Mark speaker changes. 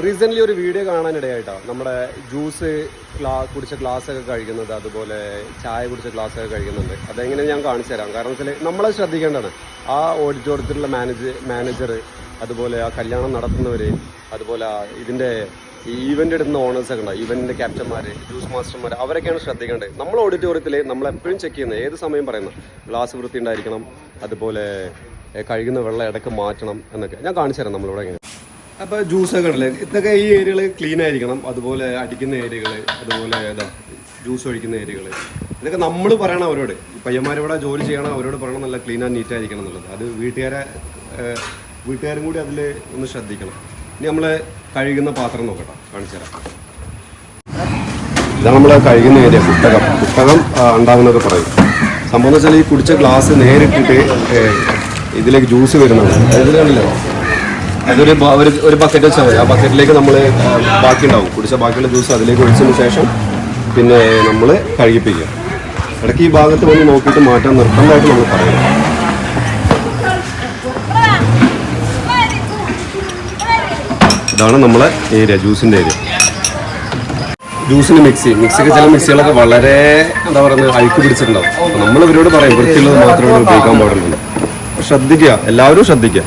Speaker 1: Recently ഒരു video കാണാനിടയായിട്ടാണ് നമ്മുടെ juice കുടിച്ച ഗ്ലാസ്സൊക്കെ കഴിക്കുന്നത്, അതുപോലെ ചായ കുടിച്ച ഗ്ലാസ്സൊക്കെ കഴിക്കുന്നുണ്ട്. അതെങ്ങനെ ഞാൻ കാണിച്ചു തരാം. കാരണം വെച്ചാൽ നമ്മളെ ശ്രദ്ധിക്കേണ്ടതാണ്. ആ ഓഡിറ്റോറിയത്തിലുള്ള മാനേജർ, അതുപോലെ ആ കല്യാണം നടത്തുന്നവർ, അതുപോലെ ഇതിൻ്റെ ഈവൻ്റ് എടുക്കുന്ന ഓണേഴ്സൊക്കെ ഉണ്ടാവും, ഈവൻറ്റിൻ്റെ ക്യാപ്റ്റന്മാർ, ജ്യൂസ് മാസ്റ്റർമാർ, അവരൊക്കെയാണ് ശ്രദ്ധിക്കേണ്ടത്. നമ്മൾ ഓഡിറ്റോറിയത്തിൽ നമ്മളെപ്പോഴും ചെക്ക് ചെയ്യുന്നത്, ഏത് സമയം പറയുന്നത് ഗ്ലാസ് വൃത്തി ഉണ്ടായിരിക്കണം, അതുപോലെ കഴുകുന്ന വെള്ളം ഇടയ്ക്ക് മാറ്റണം എന്നൊക്കെ ഞാൻ കാണിച്ചു തരാം നമ്മളിവിടെ എങ്ങനെ. അപ്പോൾ ജ്യൂസൊക്കെ ഉണ്ടല്ലേ, ഇതൊക്കെ ഈ ഏരിയകൾ ക്ലീൻ ആയിരിക്കണം, അതുപോലെ അടിക്കുന്ന ഏരിയകൾ, അതുപോലെ ജ്യൂസ് ഒഴിക്കുന്ന ഏരിയകൾ, ഇതൊക്കെ നമ്മൾ പറയണം അവരോട്. പയ്യന്മാരിവിടെ ജോലി ചെയ്യണം, അവരോട് പറയണം നല്ല ക്ലീൻ ആൻഡ് നീറ്റ് ആയിരിക്കണം എന്നുള്ളത്. അത് വീട്ടുകാരും കൂടി അതിൽ ഒന്ന് ശ്രദ്ധിക്കണം. ഇനി നമ്മൾ കഴുകുന്ന പാത്രം നോക്കട്ടെ, കാണിച്ചു തരാം. ഇതാണ് നമ്മൾ കഴുകുന്ന ഏരിയ. കുട്ടകം ഉണ്ടാകുന്നൊക്കെ പറയും. സംഭവം എന്ന് വെച്ചാൽ ഈ കുടിച്ച ഗ്ലാസ് നേരിട്ടിട്ട് ഇതിലേക്ക് ജ്യൂസ് വരുന്നുണ്ട്. ഇതിൽ കണ്ടില്ലോ, ഒരു ബക്കറ്റ് വെച്ചാൽ മതി. ആ ബക്കറ്റിലേക്ക് നമ്മൾ ബാക്കി ഉണ്ടാവും, കുടിച്ച ബാക്കിയുള്ള ജ്യൂസ് അതിലേക്ക് ഒഴിച്ചതിന് ശേഷം പിന്നെ നമ്മൾ കഴുകിപ്പിക്കുക. ഇടയ്ക്ക് ഈ ഭാഗത്ത് വന്ന് നോക്കിയിട്ട് മാറ്റാൻ നിർബന്ധമായിട്ട് നമ്മൾ പറയണം. ഇതാണ് നമ്മളെ ഏരിയ, ജ്യൂസിൻ്റെ ഏരിയ. ജ്യൂസിന് മിക്സിക്ക് ചില മിക്സികളൊക്കെ വളരെ എന്താ പറയുന്നത് അഴുക്ക് പിടിച്ചിട്ടുണ്ടാവും. അപ്പോൾ നമ്മൾ ഇവരോട് പറയും വൃത്തിയുള്ളത് മാത്രമേ ഉപയോഗിക്കാൻ പാടുള്ളൂ. ശ്രദ്ധിക്കുക, എല്ലാവരും ശ്രദ്ധിക്കുക.